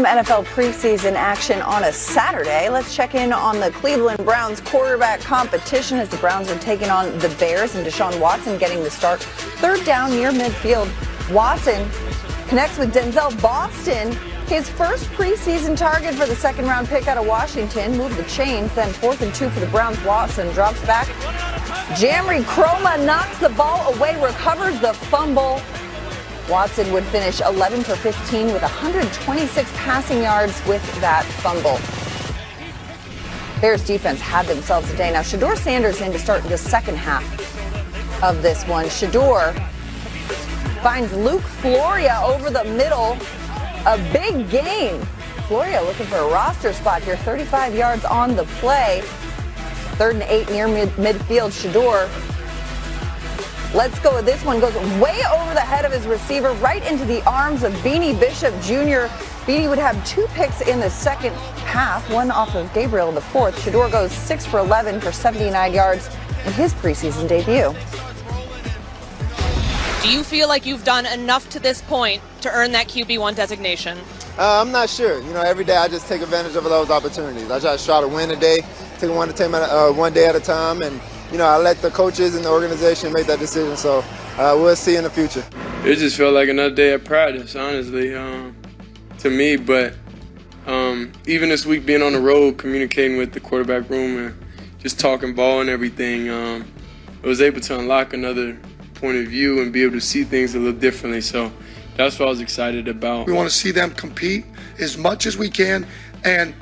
Some NFL preseason action on a Saturday. Let's check in on the Cleveland Browns quarterback competition as the Browns are taking on the Bears and Deshaun Watson getting the start. Third down near midfield. Watson connects with Denzel Boston. His first preseason target for the second-round pick out of Washington. Moved the chains, then 4th and 2 for the Browns. Watson drops back. Jamry Croma knocks the ball away, recovers the fumble. Watson would finish 11 for 15 with 126 passing yards with that fumble. Bears defense had themselves a day. Now, Shedeur Sanders in to start the second half of this one. Shedeur finds Luke Floria over the middle. A big gain. Floria looking for a roster spot here. 35 yards on the play. 3rd and 8 near midfield. Shedeur. Let's go with this one. Goes way over the head of his receiver, right into the arms of Beanie Bishop Jr. Beanie would have 2 picks in the second half, one off of Gabriel in the fourth. Shedeur goes 6 for 11 for 79 yards in his preseason debut. Do you feel like you've done enough to this point to earn that QB1 designation? I'm not sure. Every day I just take advantage of those opportunities. I just try to win a day, take one day at a time, and I let the coaches and the organization make that decision. So we'll see in the future. It just felt like another day of practice, honestly, to me. But even this week, being on the road, communicating with the quarterback room and just talking ball and everything, I was able to unlock another point of view and be able to see things a little differently. So that's what I was excited about. We want to see them compete as much as we can, and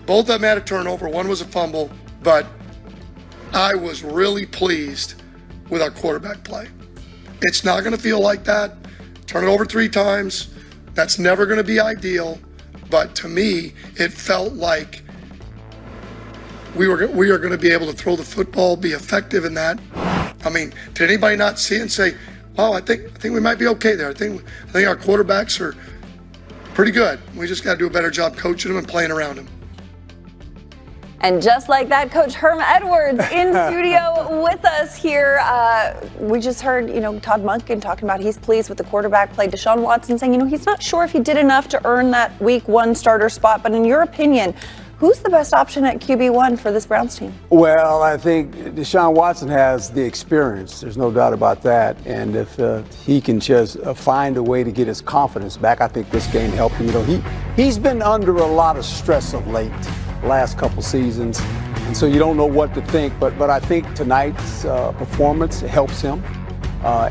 both of them had a turnover. One was a fumble, but I was really pleased with our quarterback play. It's not going to feel like that. Turn it over 3 times. That's never going to be ideal, but to me, it felt like we are going to be able to throw the football, be effective in that. I mean, did anybody not see it and say, "Wow, I think we might be okay there. I think our quarterbacks are pretty good. We just got to do a better job coaching them and playing around them." And just like that, Coach Herm Edwards in studio with us here. We just heard, Todd Monken talking about he's pleased with the quarterback play. Deshaun Watson saying, he's not sure if he did enough to earn that week 1 starter spot. But in your opinion, who's the best option at QB1 for this Browns team? Well, I think Deshaun Watson has the experience. There's no doubt about that. And if he can just find a way to get his confidence back, I think this game helped him. He's been under a lot of stress of late, last couple seasons, and so you don't know what to think. But I think tonight's performance helps him.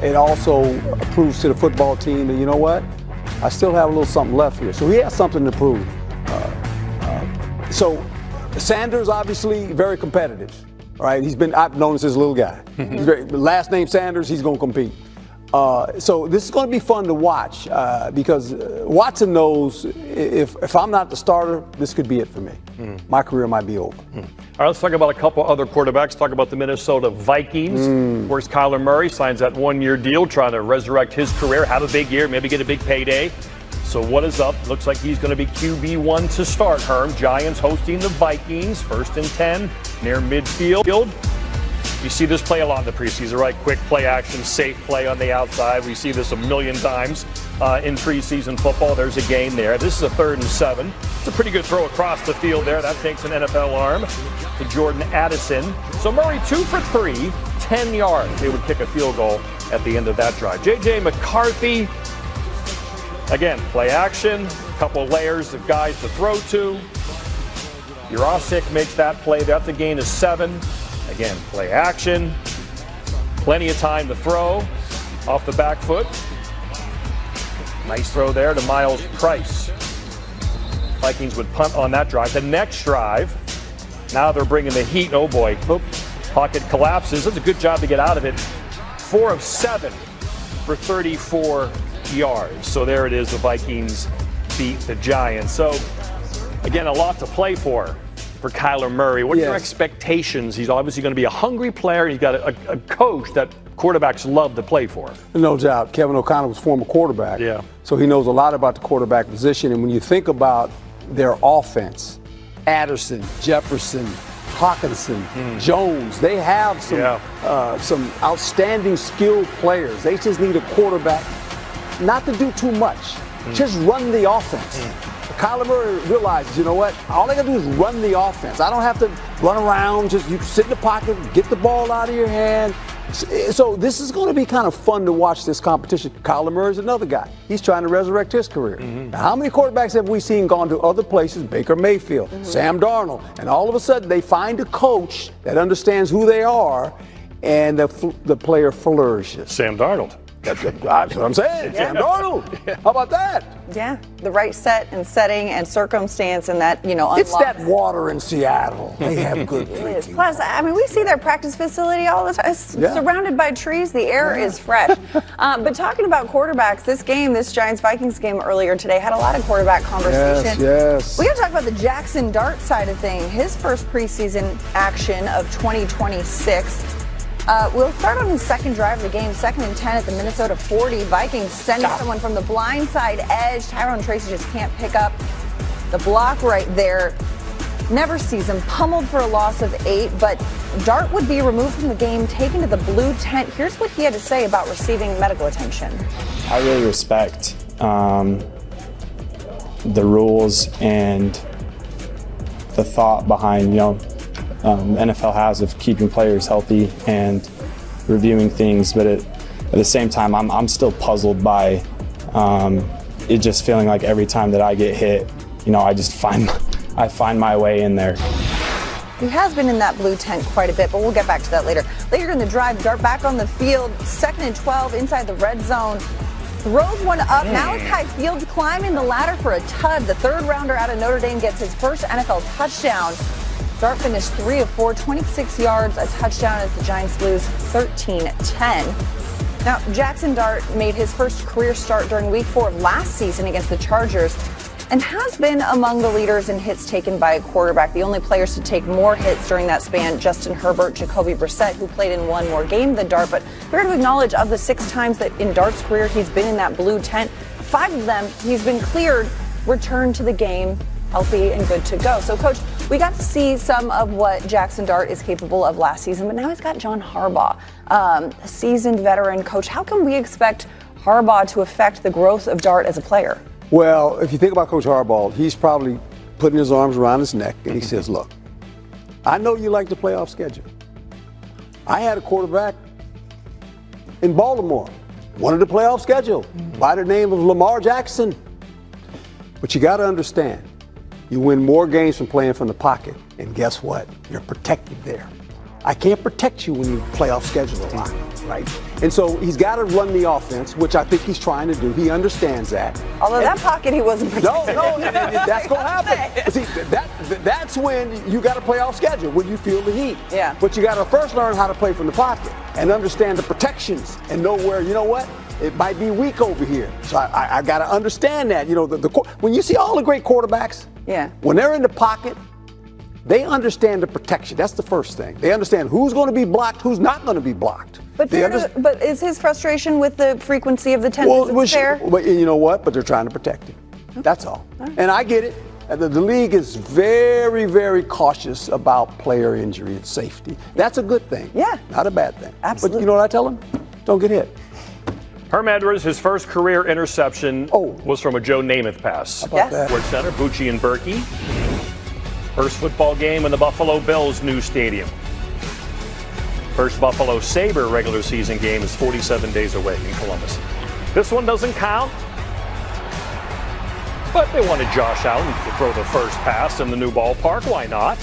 It also proves to the football team that, you know what, I still have a little something left here. So he has something to prove. So Sanders, obviously, very competitive, right? I've known his little guy. Last name Sanders, he's going to compete. So this is going to be fun to watch because Watson knows if I'm not the starter, this could be it for me. My career might be over. All right, let's talk about a couple other quarterbacks. Talk about the Minnesota Vikings. Of course, Kyler Murray signs that 1-year deal, trying to resurrect his career, have a big year, maybe get a big payday. So what is up? Looks like he's going to be QB1 to start, Herm. Giants hosting the Vikings, 1st and 10, near midfield. You see this play a lot in the preseason, right? Quick play action, safe play on the outside. We see this a million times in preseason football. There's a gain there. This is a 3rd and 7. It's a pretty good throw across the field there. That takes an NFL arm to Jordan Addison. So Murray 2 for 3, 10 yards. They would kick a field goal at the end of that drive. J.J. McCarthy. Again, play action, a couple layers of guys to throw to. Jurasik makes that play. That's a gain of 7. Again, play action. Plenty of time to throw off the back foot. Nice throw there to Miles Price. Vikings would punt on that drive. The next drive, now they're bringing the heat. Oh boy, pocket collapses. That's a good job to get out of it. 4 of 7 for 34 yards. So there it is. The Vikings beat the Giants. So again, a lot to play for Kyler Murray. What are your expectations? He's obviously going to be a hungry player. He's got a coach that quarterbacks love to play for. No doubt. Kevin O'Connell was former quarterback. Yeah. So he knows a lot about the quarterback position. And when you think about their offense, Addison, Jefferson, Hawkinson, Jones, they have some outstanding skilled players. They just need a quarterback not to do too much. Just run the offense. Kyler Murray realizes, you know what? All I got to do is run the offense. I don't have to run around. Just you sit in the pocket, get the ball out of your hand. So this is going to be kind of fun to watch this competition. Kyler Murray's another guy. He's trying to resurrect his career. Now, how many quarterbacks have we seen gone to other places? Baker Mayfield, Sam Darnold, and all of a sudden they find a coach that understands who they are, and the player flourishes. Sam Darnold. That's what I'm saying. Sam Darnold. How about that? Yeah, the right set and setting and circumstance, and that, unlocks. It's that water in Seattle. They have good It is. drinking. Plus, we see their practice facility all the time. It's surrounded by trees. The air is fresh. But talking about quarterbacks, this Giants-Vikings game earlier today had a lot of quarterback conversation. Yes. We got to talk about the Jackson Dart side of things. His first preseason action of 2026. We'll start on the second drive of the game, 2nd and 10 at the Minnesota 40. Vikings send someone from the blind side edge. Tyrone Tracy just can't pick up the block right there. Never sees him. Pummeled for a loss of 8, but Dart would be removed from the game, taken to the blue tent. Here's what he had to say about receiving medical attention. I really respect the rules and the thought behind, NFL has of keeping players healthy and reviewing things, but at the same time, I'm still puzzled by it just feeling like every time that I get hit, I find my way in there. He has been in that blue tent quite a bit, but we'll get back to that later. Later in the drive, Dart back on the field, 2nd and 12 inside the red zone. Throws one up. Malachi Fields climbing the ladder for a tud. The third rounder out of Notre Dame gets his first NFL touchdown. Dart finished 3 of 4, 26 yards, a touchdown as the Giants lose 13-10. Now, Jackson Dart made his first career start during week 4 of last season against the Chargers and has been among the leaders in hits taken by a quarterback. The only players to take more hits during that span, Justin Herbert, Jacoby Brissett, who played in one more game than Dart. But fair to acknowledge, of the 6 times that in Dart's career he's been in that blue tent, 5 of them he's been cleared, returned to the game, healthy and good to go. So, Coach, we got to see some of what Jackson Dart is capable of last season, but now he's got John Harbaugh, a seasoned veteran coach. How can we expect Harbaugh to affect the growth of Dart as a player? Well, if you think about Coach Harbaugh, he's probably putting his arms around his neck, and he says, look, I know you like the playoff schedule. I had a quarterback in Baltimore, wanted the playoff schedule by the name of Lamar Jackson. But you got to understand, you win more games from playing from the pocket, and guess what? You're protected there. I can't protect you when you play off schedule a lot, right? And so he's got to run the offense, which I think he's trying to do. He understands that. Although that pocket he wasn't protected. No, that's going to happen. But see, that's when you got to play off schedule, when you feel the heat. Yeah. But you got to first learn how to play from the pocket and understand the protections and know where, you know what? It might be weak over here. So I got to understand that. When you see all the great quarterbacks, when they're in the pocket, they understand the protection. That's the first thing. They understand who's going to be blocked, who's not going to be blocked. But is his frustration with the frequency of the tendencies fair? But you know what? But they're trying to protect him. Okay. That's all. Right. And I get it. The league is very, very cautious about player injury and safety. That's a good thing. Yeah. Not a bad thing. Absolutely. But you know what I tell him? Don't get hit. Herm Edwards, his first career interception was from a Joe Namath pass. Sports Center, Bucci and Berkey. First football game in the Buffalo Bills' new stadium. First Buffalo Sabre regular season game is 47 days away in Columbus. This one doesn't count, but they wanted Josh Allen to throw the first pass in the new ballpark. Why not?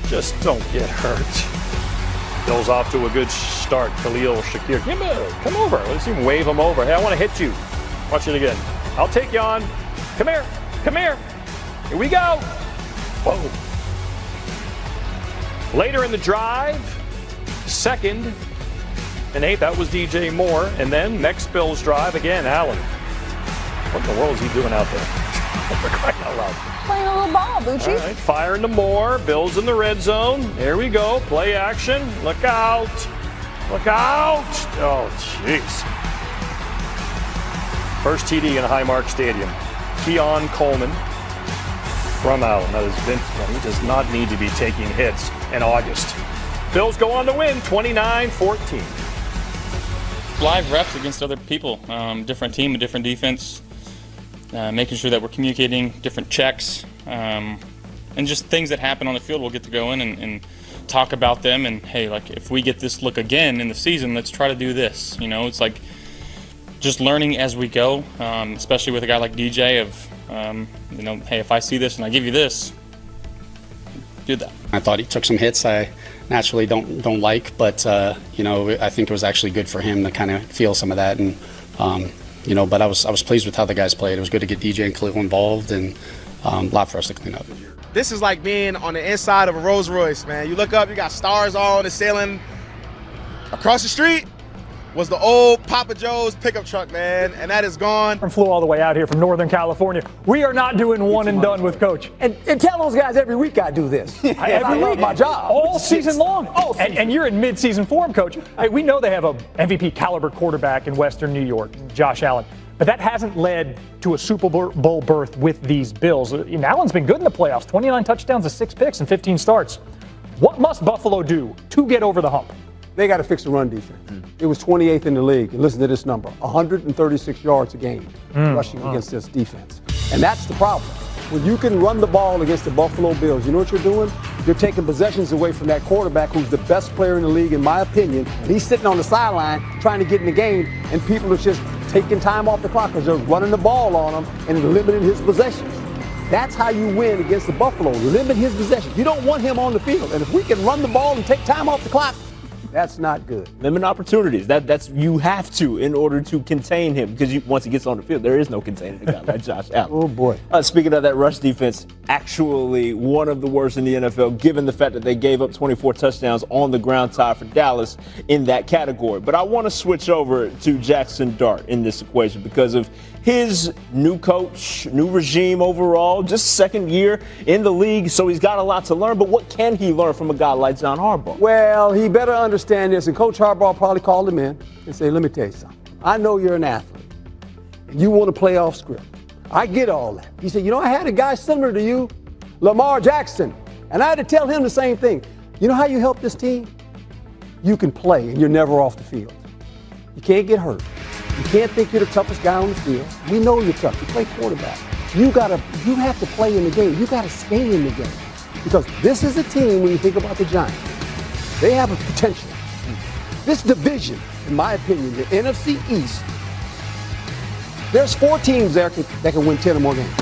Just don't get hurt. Bills off to a good start. Khalil Shakir, come over. Let's even wave him over. Hey, I want to hit you. Watch it again. I'll take you on. Come here. Come here. Here we go. Whoa. Later in the drive, 2nd and 8, that was DJ Moore. And then next Bills drive, again, Allen. What in the world is he doing out there? Playing a little ball, Bucci. All right, firing to Moore. Bills in the red zone. There we go. Play action. Look out. Look out. Oh, jeez. First TD in Highmark Stadium. Keon Coleman from Allen. That is Vince. He does not need to be taking hits in August. Bills go on to win 29-14. Live reps against other people. Different team, a different defense. making sure that we're communicating different checks, and just things that happen on the field. We'll get to go in and talk about them. And hey, like if we get this look again in the season, let's try to do this. You know, it's like just learning as we go, especially with a guy like DJ of, you know, hey, if I see this and I give you this, do that. I thought he took some hits I naturally don't like, but you know, I think it was actually good for him to kind of feel some of that. And you know, but I was pleased with how the guys played. It was good to get DJ and Khalil involved, and a lot for us to clean up. This is like being on the inside of a Rolls Royce, man. You look up, you got stars all on the ceiling. Across the street was the old Papa Joe's pickup truck, man, and that is gone. Flew all the way out here from Northern California. We are not doing one and done with Coach. And tell those guys every week I do this. Every week, my job. All season long. And you're in mid-season form, Coach. We know they have a MVP caliber quarterback in Western New York, Josh Allen. But that hasn't led to a Super Bowl berth with these Bills. Allen's been good in the playoffs. 29 touchdowns to 6 picks and 15 starts. What must Buffalo do to get over the hump? They got to fix the run defense. It was 28th in the league. And listen to this number, 136 yards a game rushing against this defense. And that's the problem. When you can run the ball against the Buffalo Bills, you know what you're doing? You're taking possessions away from that quarterback who's the best player in the league, in my opinion. And he's sitting on the sideline trying to get in the game, and people are just taking time off the clock because they're running the ball on him and limiting his possessions. That's how you win against the Buffalo. Limit his possessions. You don't want him on the field. And if we can run the ball and take time off the clock, that's not good. Limit opportunities. That's you have to in order to contain him, because once he gets on the field, there is no containing a guy like Josh Allen. Oh boy. Speaking of that rush defense, actually one of the worst in the NFL, given the fact that they gave up 24 touchdowns on the ground, tied for Dallas in that category. But I want to switch over to Jackson Dart in this equation because of his new coach, new regime overall, just second year in the league, so he's got a lot to learn. But what can he learn from a guy like John Harbaugh? Well, he better understand this, and Coach Harbaugh probably called him in and said, let me tell you something. I know you're an athlete, and you want to play off script. I get all that. He said, you know, I had a guy similar to you, Lamar Jackson, and I had to tell him the same thing. You know how you help this team? You can play, and you're never off the field. You can't get hurt. You can't think you're the toughest guy on the field. We know you're tough. You play quarterback. You have to play in the game. You got to stay in the game. Because this is a team, when you think about the Giants, they have a potential. This division, in my opinion, the NFC East, there's 4 teams there that can win 10 or more games.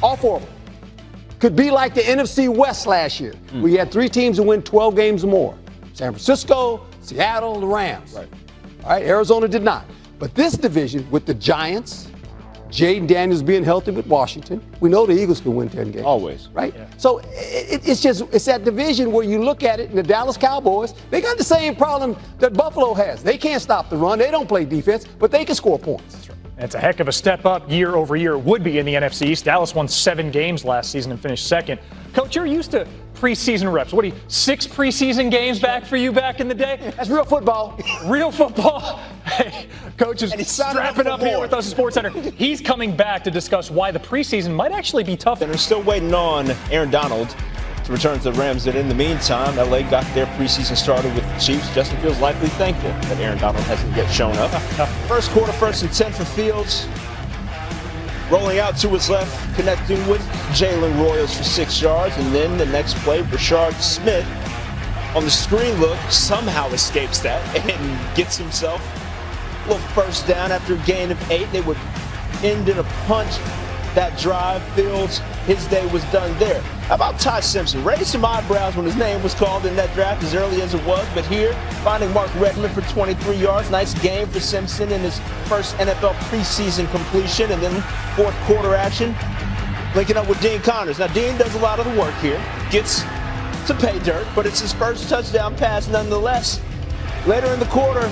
All 4 of them. Could be like the NFC West last year. We had 3 teams that win 12 games or more. San Francisco, Seattle, the Rams. Right. All right, Arizona did not. But this division, with the Giants, Jaden Daniels being healthy with Washington, we know the Eagles can win 10 games. Always. Right? Yeah. So it's that division where you look at it, and the Dallas Cowboys, they got the same problem that Buffalo has. They can't stop the run. They don't play defense, but they can score points. That's right. It's a heck of a step up year over year. It would be in the NFC East. Dallas won 7 games last season and finished second. Coach, you're used to preseason reps. What are you, 6 preseason games back for you back in the day? That's real football. Real football. Hey, Coach is strapping up here with us at SportsCenter. He's coming back to discuss why the preseason might actually be tough. And they're still waiting on Aaron Donald to return to the Rams. And in the meantime, LA got their preseason started with the Chiefs. Justin Fields likely thankful that Aaron Donald hasn't yet shown up. First quarter, 1st and 10 for Fields. Rolling out to his left, connecting with Jalen Royals for 6 yards. And then the next play, Rashard Smith on the screen look somehow escapes that and gets himself a little first down after a gain of 8. They would end in a punt that drive. Fields, his day was done there. How about Ty Simpson? Raised some eyebrows when his name was called in that draft as early as it was, but here, finding Mark Redmond for 23 yards. Nice game for Simpson in his first NFL preseason completion, and then 4th quarter action, linking up with Dean Connors. Now, Dean does a lot of the work here, gets to pay dirt, but it's his first touchdown pass nonetheless. Later in the quarter,